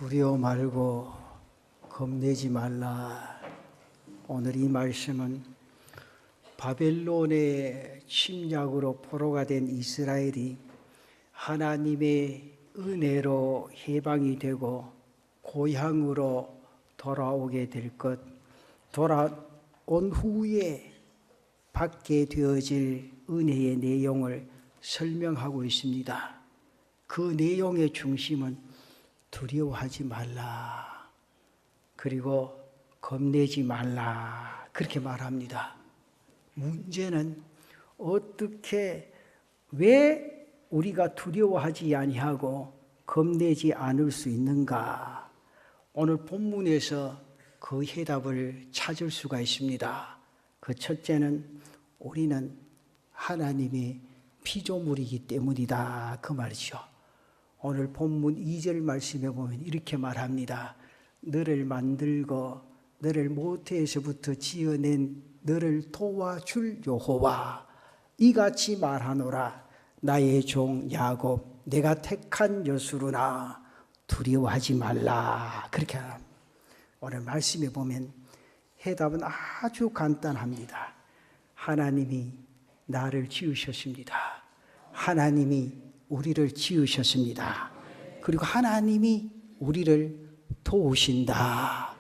두려워 말고 겁내지 말라. 오늘 이 말씀은 바벨론의 침략으로 포로가 된 이스라엘이 하나님의 은혜로 해방이 되고 고향으로 돌아오게 될 것, 돌아온 후에 받게 되어질 은혜의 내용을 설명하고 있습니다. 그 내용의 중심은 두려워하지 말라, 그리고 겁내지 말라, 그렇게 말합니다. 문제는 어떻게, 왜 우리가 두려워하지 아니하고 겁내지 않을 수 있는가? 오늘 본문에서 그 해답을 찾을 수가 있습니다. 그 첫째는 우리는 하나님의 피조물이기 때문이다, 그 말이죠. 오늘 본문 2절 말씀에 보면 이렇게 말합니다. 너를 만들고 너를 모태에서부터 지어낸 너를 도와줄 여호와 이같이 말하노라. 나의 종 야곱 내가 택한 여수로나 두려워하지 말라, 그렇게 합니다. 오늘 말씀에 보면 해답은 아주 간단합니다. 하나님이 나를 지으셨습니다. 하나님이 우리를 지으셨습니다. 그리고 하나님이 우리를 도우신다.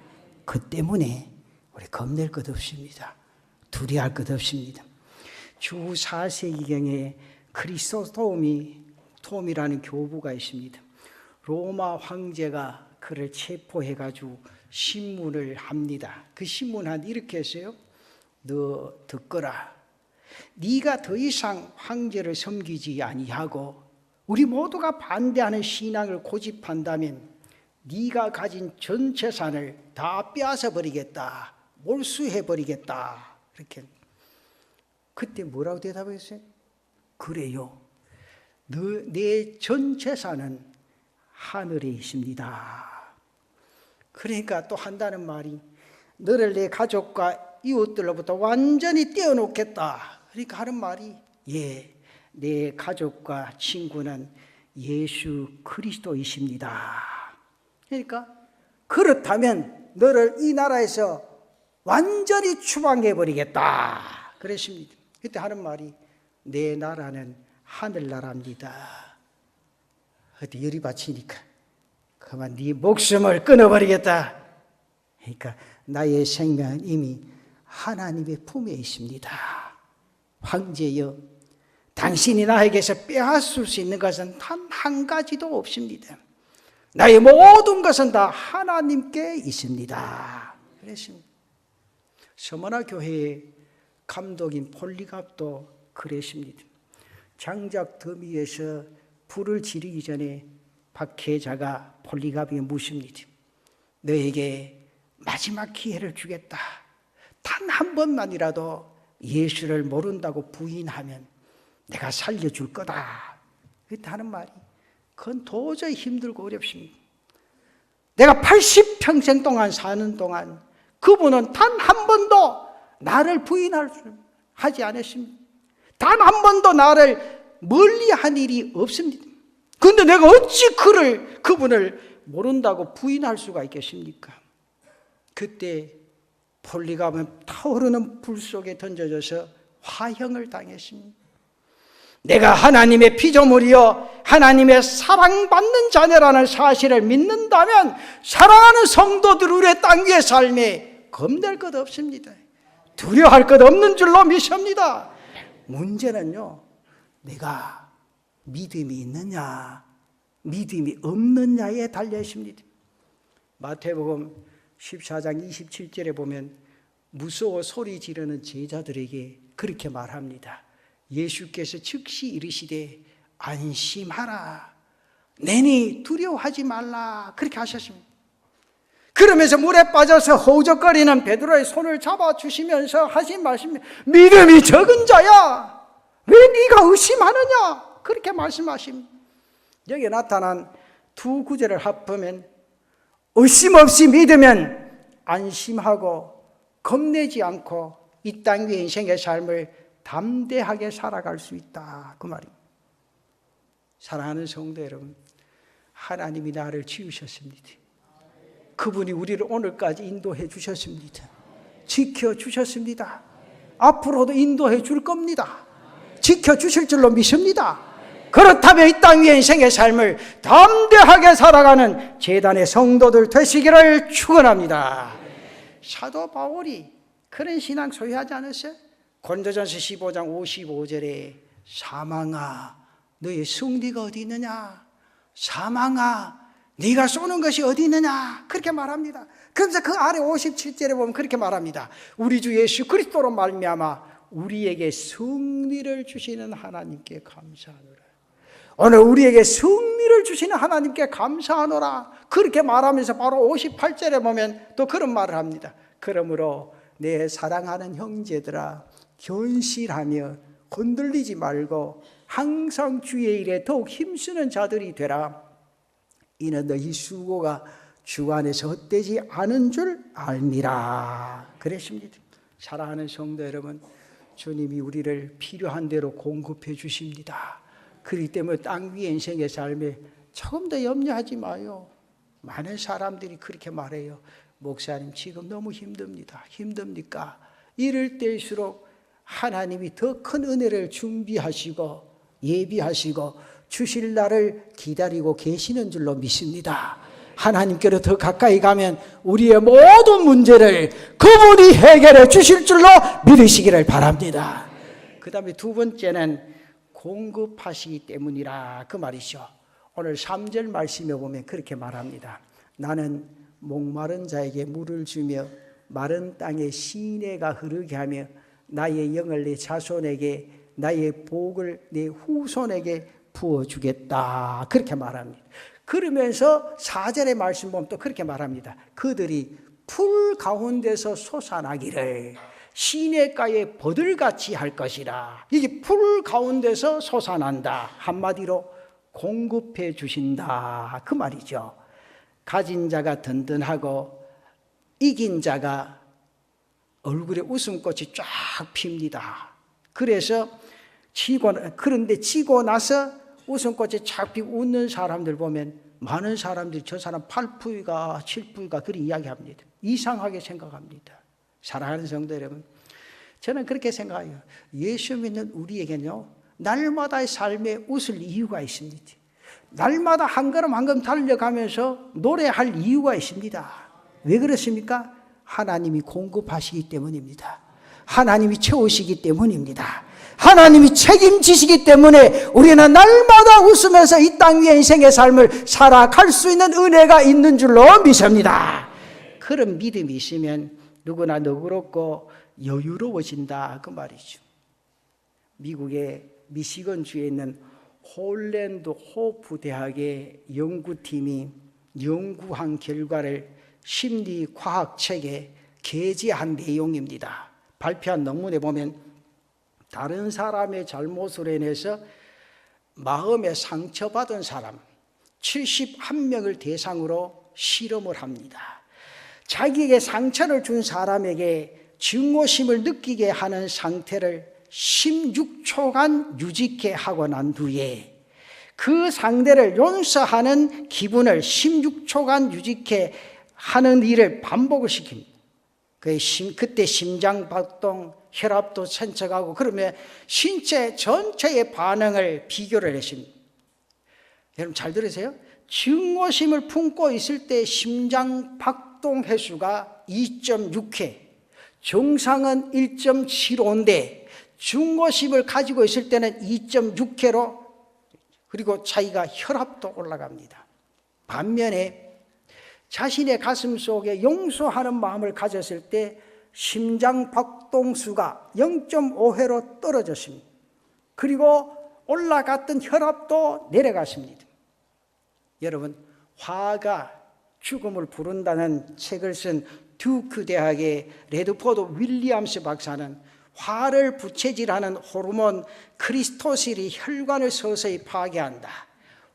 그 때문에 우리 겁낼 것 없습니다. 두려워할 것 없습니다. 주 4세기경에 크리소스톰이라는 교부가 있습니다. 로마 황제가 그를 체포해가지고 신문을 합니다. 그 신문한 이렇게 했어요. 너 듣거라. 네가 더 이상 황제를 섬기지 아니하고 우리 모두가 반대하는 신앙을 고집한다면 네가 가진 전 재산을 다 빼앗아 버리겠다, 몰수해 버리겠다, 이렇게. 그때 뭐라고 대답했어요? 그래요, 내 전 재산은 하늘에 있습니다. 그러니까 또 한다는 말이, 너를 내 가족과 이웃들로부터 완전히 떼어놓겠다. 그러니까 하는 말이, 내 가족과 친구는 예수 그리스도이십니다. 그러니까 그렇다면 너를 이 나라에서 완전히 추방해 버리겠다, 그랬습니다. 그때 하는 말이, 내 나라는 하늘나라입니다. 어디 열이 받치니까 그만 네 목숨을 끊어버리겠다. 그러니까 나의 생명은 이미 하나님의 품에 있습니다. 황제여, 당신이 나에게서 빼앗을 수 있는 것은 단 한 가지도 없습니다. 나의 모든 것은 다 하나님께 있습니다. 그랬습니다. 서머나 교회의 감독인 폴리갑도 그랬습니다. 장작 더미에서 불을 지르기 전에 박해자가 폴리갑에게 묻습니다. 너에게 마지막 기회를 주겠다. 단 한 번만이라도 예수를 모른다고 부인하면 내가 살려줄 거다. 그때 하는 말이, 그건 도저히 힘들고 어렵습니다. 내가 80평생 동안 사는 동안 그분은 단 한 번도 나를 부인하지 않았습니다. 단 한 번도 나를 멀리한 일이 없습니다. 그런데 내가 어찌 그분을 모른다고 부인할 수가 있겠습니까? 그때 폴리갑은 타오르는 불 속에 던져져서 화형을 당했습니다. 내가 하나님의 피조물이요 하나님의 사랑받는 자녀라는 사실을 믿는다면 사랑하는 성도들 우리의 땅 위의 삶에 겁낼 것 없습니다. 두려워할 것 없는 줄로 믿습니다. 문제는요, 내가 믿음이 있느냐 믿음이 없느냐에 달려 있습니다. 마태복음 14장 27절에 보면 무서워 소리 지르는 제자들에게 그렇게 말합니다. 예수께서 즉시 이르시되 안심하라, 내니 두려워하지 말라, 그렇게 하셨습니다. 그러면서 물에 빠져서 허우적거리는 베드로의 손을 잡아주시면서 하신 말씀이, 믿음이 적은 자야 왜 네가 의심하느냐, 그렇게 말씀하십니다. 여기에 나타난 두 구절을 합하면 의심 없이 믿으면 안심하고 겁내지 않고 이 땅 위의 인생의 삶을 담대하게 살아갈 수 있다, 그 말입니다. 사랑하는 성도 여러분, 하나님이 나를 지으셨습니다. 그분이 우리를 오늘까지 인도해 주셨습니다. 지켜주셨습니다. 앞으로도 인도해 줄 겁니다. 지켜주실 줄로 믿습니다. 그렇다면 이 땅 위의 인생의 삶을 담대하게 살아가는 제단의 성도들 되시기를 축원합니다. 사도 바울이 그런 신앙 소유하지 않았어요? 고린도전서 15장 55절에 사망아 너의 승리가 어디 있느냐, 사망아 네가 쏘는 것이 어디 있느냐, 그렇게 말합니다. 그래서 그 아래 57절에 보면 그렇게 말합니다. 우리 주 예수 그리스도로 말미암아 우리에게 승리를 주시는 하나님께 감사하노라. 오늘 우리에게 승리를 주시는 하나님께 감사하노라, 그렇게 말하면서 바로 58절에 보면 또 그런 말을 합니다. 그러므로 내 사랑하는 형제들아 견실하며 흔들리지 말고 항상 주의 일에 더욱 힘쓰는 자들이 되라. 이는 너희 수고가 주 안에서 헛되지 않은 줄 알미라. 그랬습니다. 사랑하는 성도 여러분, 주님이 우리를 필요한 대로 공급해 주십니다. 그렇기 때문에 땅 위의 인생의 삶에 조금 더 염려하지 마요. 많은 사람들이 그렇게 말해요. 목사님 지금 너무 힘듭니다. 힘듭니까? 이럴 때일수록 하나님이 더 큰 은혜를 준비하시고 예비하시고 주실 날을 기다리고 계시는 줄로 믿습니다. 하나님께로 더 가까이 가면 우리의 모든 문제를 그분이 해결해 주실 줄로 믿으시기를 바랍니다. 그 다음에 두 번째는 공급하시기 때문이라, 그 말이죠. 오늘 3절 말씀에 보면 그렇게 말합니다. 나는 목마른 자에게 물을 주며 마른 땅에 시내가 흐르게 하며 나의 영을 내 자손에게 나의 복을 내 후손에게 부어주겠다, 그렇게 말합니다. 그러면서 4절의 말씀 보면 또 그렇게 말합니다. 그들이 풀 가운데서 솟아나기를 시냇가에 버들같이 할 것이라. 이게 풀 가운데서 솟아난다, 한마디로 공급해 주신다, 그 말이죠. 가진 자가 든든하고 이긴 자가 얼굴에 웃음꽃이 쫙 핍니다. 그래서 그런데 지고 나서 웃음꽃이 쫙 피고 웃는 사람들 보면 많은 사람들이 저 사람 8부위가 7부위가 그리 이야기합니다. 이상하게 생각합니다. 사랑하는 성도 여러분, 저는 그렇게 생각해요. 예수 믿는 우리에게는요, 날마다의 삶에 웃을 이유가 있습니다. 날마다 한 걸음 한 걸음 달려가면서 노래할 이유가 있습니다. 왜 그렇습니까? 하나님이 공급하시기 때문입니다. 하나님이 채우시기 때문입니다. 하나님이 책임지시기 때문에 우리는 날마다 웃으면서 이 땅 위의 인생의 삶을 살아갈 수 있는 은혜가 있는 줄로 믿습니다. 그런 믿음이 있으면 누구나 너그럽고 여유로워진다, 그 말이죠. 미국의 미시건주에 있는 홀랜드 호프 대학의 연구팀이 연구한 결과를 심리과학 책에 게재한 내용입니다. 발표한 논문에 보면 다른 사람의 잘못으로 인해서 마음에 상처받은 사람 71명을 대상으로 실험을 합니다. 자기에게 상처를 준 사람에게 증오심을 느끼게 하는 상태를 16초간 유지케 하고 난 뒤에 그 상대를 용서하는 기분을 16초간 유지케 하는 일을 반복을 시킵니다. 그때 심장박동, 혈압도 천천하고 그러면 신체 전체의 반응을 비교를 했습니다. 여러분 잘 들으세요. 증오심을 품고 있을 때 심장박동 횟수가 2.6회, 정상은 1.75인데 증오심을 가지고 있을 때는 2.6회로, 그리고 자기가 혈압도 올라갑니다. 반면에 자신의 가슴 속에 용서하는 마음을 가졌을 때 심장 박동수가 0.5회로 떨어졌습니다. 그리고 올라갔던 혈압도 내려갔습니다. 여러분, 화가 죽음을 부른다는 책을 쓴 듀크 대학의 레드포드 윌리엄스 박사는 화를 부채질하는 호르몬 크리스토실이 혈관을 서서히 파괴한다.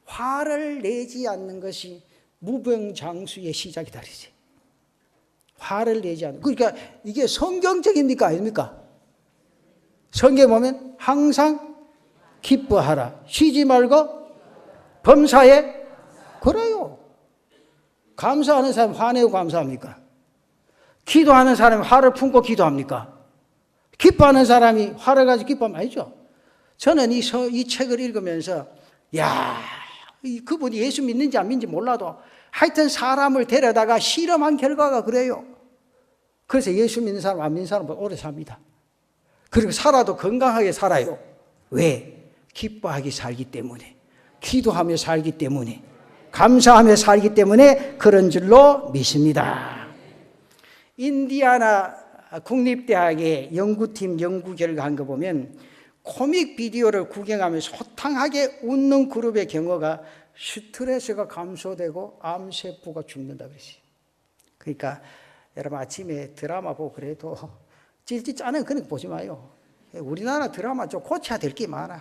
화를 내지 않는 것이 무병장수의 시작이다. 화를 내지 않는. 그러니까 이게 성경적입니까? 아닙니까? 성경에 보면 항상 기뻐하라. 쉬지 말고 범사에. 그래요. 감사하는 사람 화내고 감사합니까? 기도하는 사람이 화를 품고 기도합니까? 기뻐하는 사람이 화를 가지고 기뻐하면 아니죠. 저는 이 책을 읽으면서 그분이 예수 믿는지 안 믿는지 몰라도 하여튼 사람을 데려다가 실험한 결과가 그래요. 그래서 예수 믿는 사람 안 믿는 사람보다 오래 삽니다. 그리고 살아도 건강하게 살아요. 왜? 기뻐하게 살기 때문에, 기도하며 살기 때문에, 감사하며 살기 때문에 그런 줄로 믿습니다. 인디아나 국립대학의 연구팀 연구 결과한 거 보면 코믹 비디오를 구경하면서 호탕하게 웃는 그룹의 경우가 스트레스가 감소되고 암세포가 죽는다 그랬어요. 그러니까 여러분 아침에 드라마 보고 그래도 찔찔 짜는 그런 거 보지 마요. 우리나라 드라마 좀 고쳐야 될 게 많아.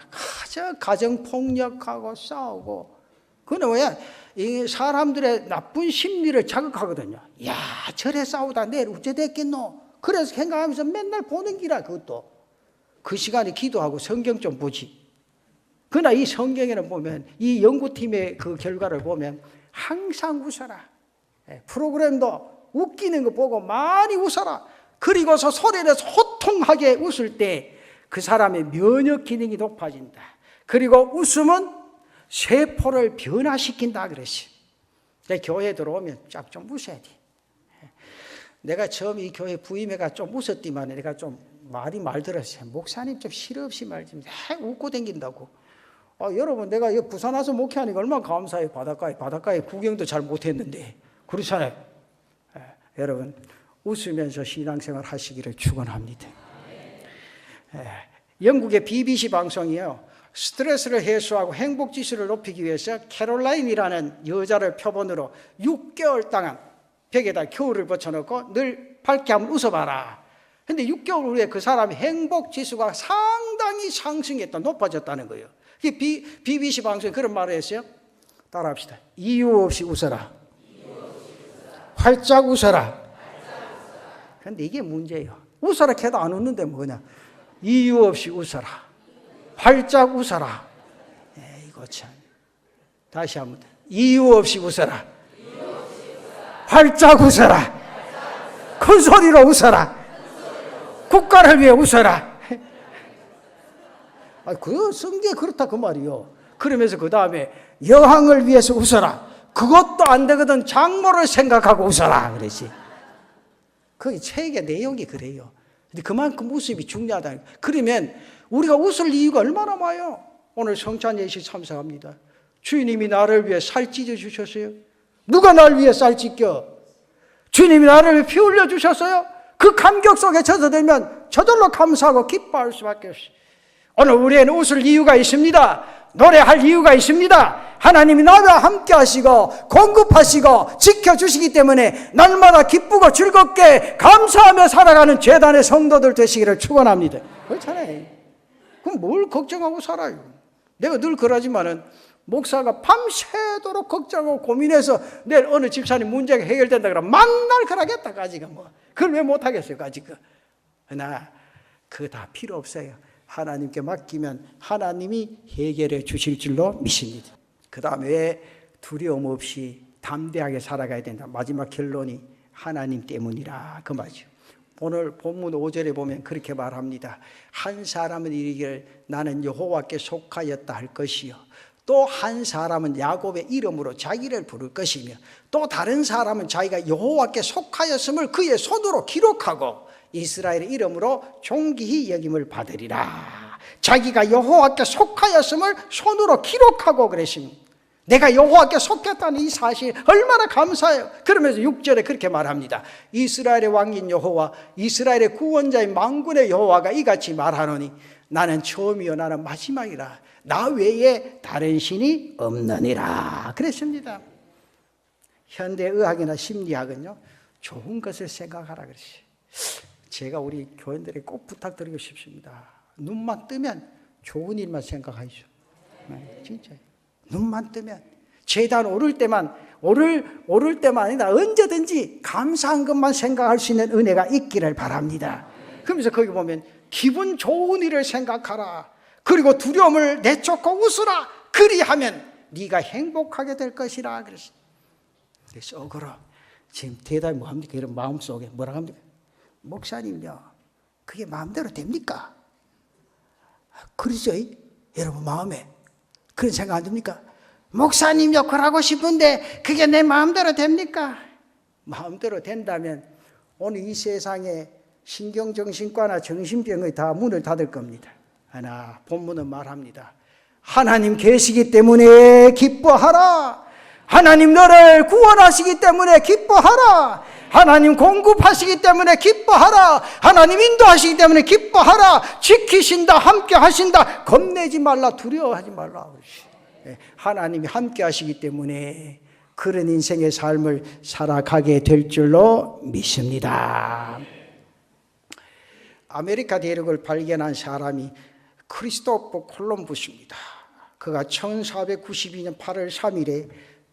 가정폭력하고 싸우고. 그건 뭐야? 이 사람들의 나쁜 심리를 자극하거든요. 야, 저래 싸우다 내일 어째 됐겠노? 그래서 생각하면서 맨날 보는 기라 그것도. 그 시간에 기도하고 성경 좀 보지. 그러나 이 성경에는 보면 이 연구팀의 그 결과를 보면 항상 웃어라. 프로그램도 웃기는 거 보고 많이 웃어라. 그리고서 소리를 호통하게 웃을 때 그 사람의 면역 기능이 높아진다. 그리고 웃음은 세포를 변화시킨다 그랬어요. 교회 들어오면 쫙 좀 웃어야 돼. 내가 처음 이 교회 부임해가 좀 웃었지만 내가 좀 말 들었어요. 목사님 좀 실없이 말 좀 웃고 댕긴다고. 여러분 내가 부산 와서 목회하니까 얼마나 감사해요. 바닷가에 구경도 잘 못했는데. 그렇잖아요. 여러분 웃으면서 신앙생활 하시기를 축원합니다. 영국의 BBC 방송이요. 스트레스를 해소하고 행복지수를 높이기 위해서 캐롤라인이라는 여자를 표본으로 6개월 동안 벽에다 겨울을 붙여놓고 늘 밝게 한번 웃어봐라. 근데 6개월 후에 그 사람의 행복지수가 상당히 상승했다, 높아졌다는 거예요. BBC 방송에 그런 말을 했어요. 따라합시다. 이유 없이 웃어라. 활짝 웃어라. 근데 이게 문제예요. 웃어라 해도 안 웃는데 뭐냐. 이유 없이 웃어라. 활짝 웃어라. 이거 참. 다시 한번. 이유 없이 웃어라. 활짝 웃어라. 큰 소리로 웃어라. 국가를 위해 웃어라. 그 성경에 그렇다 그 말이요. 그러면서 그 다음에 여왕을 위해서 웃어라. 그것도 안 되거든. 장모를 생각하고 웃어라. 그랬지. 그 책의 내용이 그래요. 근데 그만큼 웃음이 중요하다. 그러면 우리가 웃을 이유가 얼마나 많아요. 오늘 성찬 예식 참석합니다. 주님이 나를 위해 살 찢어 주셨어요. 누가 날 위해 살 찢겨? 주님이 나를 위해 피 흘려 주셨어요. 그 감격 속에 젖어들면 저절로 감사하고 기뻐할 수밖에 없어요. 오늘 우리에는 웃을 이유가 있습니다. 노래할 이유가 있습니다. 하나님이 나와 함께 하시고 공급하시고 지켜주시기 때문에 날마다 기쁘고 즐겁게 감사하며 살아가는 제단의 성도들 되시기를 축원합니다. 그렇잖아요. 그럼 뭘 걱정하고 살아요? 내가 늘 그러지만은 목사가 밤새도록 걱정하고 고민해서 내일 어느 집사님 문제가 해결된다 그러면 만날 그러겠다까지가 뭐 그걸 왜 못하겠어요 까지가. 그러나 그거 다 필요 없어요. 하나님께 맡기면 하나님이 해결해 주실 줄로 믿습니다. 그 다음에 두려움 없이 담대하게 살아가야 된다. 마지막 결론이 하나님 때문이라 그 말이죠. 오늘 본문 5절에 보면 그렇게 말합니다. 한 사람은 이르기를 나는 여호와께 속하였다 할 것이요 또 한 사람은 야곱의 이름으로 자기를 부를 것이며 또 다른 사람은 자기가 여호와께 속하였음을 그의 손으로 기록하고 이스라엘의 이름으로 존귀히 여김을 받으리라. 자기가 여호와께 속하였음을 손으로 기록하고 그랬습니다. 내가 여호와께 속했다는 이 사실 얼마나 감사해요. 그러면서 6절에 그렇게 말합니다. 이스라엘의 왕인 여호와 이스라엘의 구원자인 만군의 여호와가 이같이 말하노니 나는 처음이요 나는 마지막이라 나 외에 다른 신이 없느니라 그랬습니다. 현대의학이나 심리학은요 좋은 것을 생각하라 그랬어요. 제가 우리 교인들에게 꼭 부탁드리고 싶습니다. 눈만 뜨면 좋은 일만 생각하시오. 네, 진짜요. 눈만 뜨면 제단 오를 때만 아니라 언제든지 감사한 것만 생각할 수 있는 은혜가 있기를 바랍니다. 그러면서 거기 보면 기분 좋은 일을 생각하라. 그리고 두려움을 내쫓고 웃으라. 그리하면 네가 행복하게 될 것이라 그랬어요. 속으로 지금 대답이 뭐합니까? 이런 마음속에 뭐라 합니까? 목사님요, 그게 마음대로 됩니까? 그러죠? 여러분 마음에 그런 생각 안 듭니까? 목사님 역할 하고 싶은데 그게 내 마음대로 됩니까? 마음대로 된다면 오늘 이 세상에 신경정신과나 정신병의 다 문을 닫을 겁니다. 하나, 본문은 말합니다. 하나님 계시기 때문에 기뻐하라. 하나님 너를 구원하시기 때문에 기뻐하라. 하나님 공급하시기 때문에 기뻐하라. 하나님 인도하시기 때문에 기뻐하라. 지키신다, 함께 하신다. 겁내지 말라, 두려워하지 말라. 하나님이 함께 하시기 때문에 그런 인생의 삶을 살아가게 될 줄로 믿습니다. 아메리카 대륙을 발견한 사람이 크리스토퍼 콜럼부스입니다. 그가 1492년 8월 3일에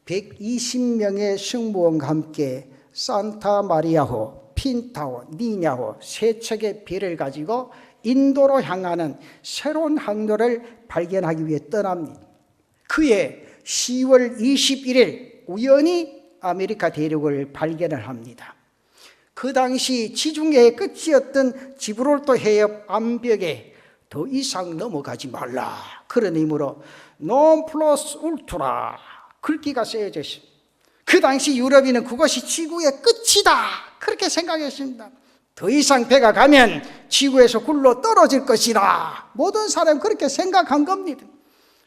120명의 승무원과 함께 산타 마리아호, 핀타호, 니냐호 세 척의 배를 가지고 인도로 향하는 새로운 항로를 발견하기 위해 떠납니다. 그해 10월 21일 우연히 아메리카 대륙을 발견을 합니다. 그 당시 지중해의 끝이었던 지브롤터 해협 암벽에 더 이상 넘어가지 말라. 그런 의미로 non plus ultra 글귀가 쓰여져 있습니다. 그 당시 유럽인은 그것이 지구의 끝이다. 그렇게 생각했습니다. 더 이상 배가 가면 지구에서 굴러 떨어질 것이라. 모든 사람이 그렇게 생각한 겁니다.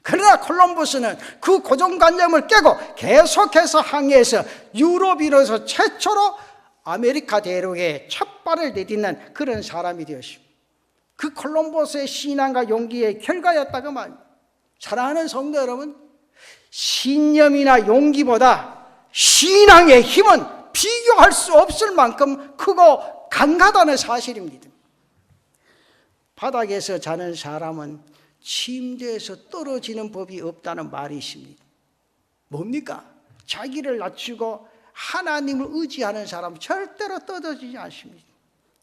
그러나 콜럼버스는 그 고정관념을 깨고 계속해서 항해해서 유럽인으로서 최초로 아메리카 대륙에 첫 발을 내딛는 그런 사람이 되었습니다. 그 콜럼버스의 신앙과 용기의 결과였다고 말입니다. 사랑하는 성도 여러분, 신념이나 용기보다 신앙의 힘은 비교할 수 없을 만큼 크고 강하다는 사실입니다. 바닥에서 자는 사람은 침대에서 떨어지는 법이 없다는 말이 있습니다. 뭡니까? 자기를 낮추고 하나님을 의지하는 사람은 절대로 떨어지지 않습니다.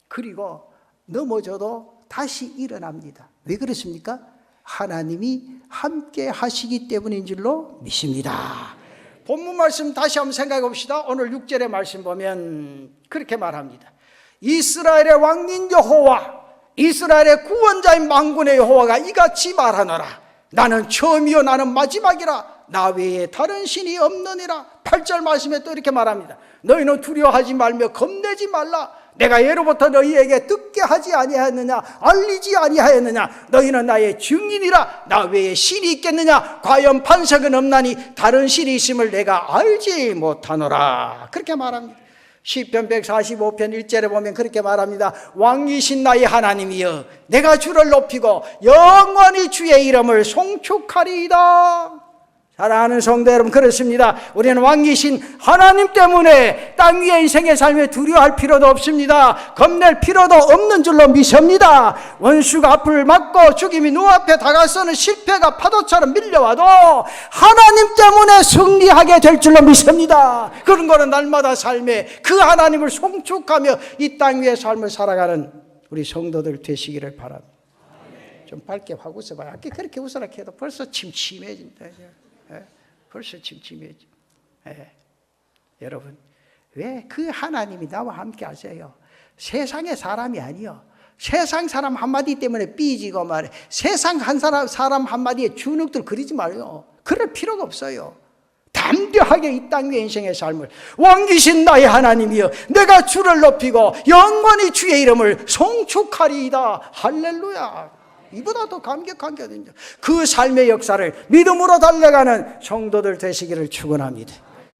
그리고 넘어져도 다시 일어납니다. 왜 그렇습니까? 하나님이 함께 하시기 때문인 줄로 믿습니다. 본문 말씀 다시 한번 생각해 봅시다. 오늘 6절의 말씀 보면 그렇게 말합니다. 이스라엘의 왕인 여호와, 이스라엘의 구원자인 만군의 여호와가 이같이 말하노라. 나는 처음이요 나는 마지막이라. 나 외에 다른 신이 없느니라. 8절 말씀에 또 이렇게 말합니다. 너희는 두려워하지 말며 겁내지 말라. 내가 예로부터 너희에게 듣게 하지 아니하였느냐, 알리지 아니하였느냐. 너희는 나의 증인이라. 나 외에 신이 있겠느냐. 과연 반석은 없나니 다른 신이 있음을 내가 알지 못하노라. 그렇게 말합니다. 시편 145편 1절에 보면 그렇게 말합니다. 왕이신 나의 하나님이여, 내가 주를 높이고 영원히 주의 이름을 송축하리이다. 사랑하는 성도 여러분, 그렇습니다. 우리는 왕이신 하나님 때문에 땅 위의 인생의 삶에 두려워할 필요도 없습니다. 겁낼 필요도 없는 줄로 믿습니다. 원수가 앞을 막고 죽임이 눈앞에 다가서는 실패가 파도처럼 밀려와도 하나님 때문에 승리하게 될 줄로 믿습니다. 그런 거는 날마다 삶에 그 하나님을 송축하며 이 땅 위의 삶을 살아가는 우리 성도들 되시기를 바랍니다. 좀 밝게 확 웃어봐요. 그렇게 웃으라 해도 벌써 침침해진다. 벌써 침침해져. 여러분, 왜 그 하나님이 나와 함께 하세요? 세상의 사람이 아니요. 세상 사람 한마디 때문에 삐지고 말해. 세상 사람 한마디에 주눅들 그리지 말요. 그럴 필요가 없어요. 담대하게 이 땅 위의 인생의 삶을 왕이신 나의 하나님이여, 내가 주를 높이고 영원히 주의 이름을 송축하리이다. 할렐루야. 이보다 더 감격한 게 어딨냐. 그 삶의 역사를 믿음으로 달려가는 성도들 되시기를 축원합니다.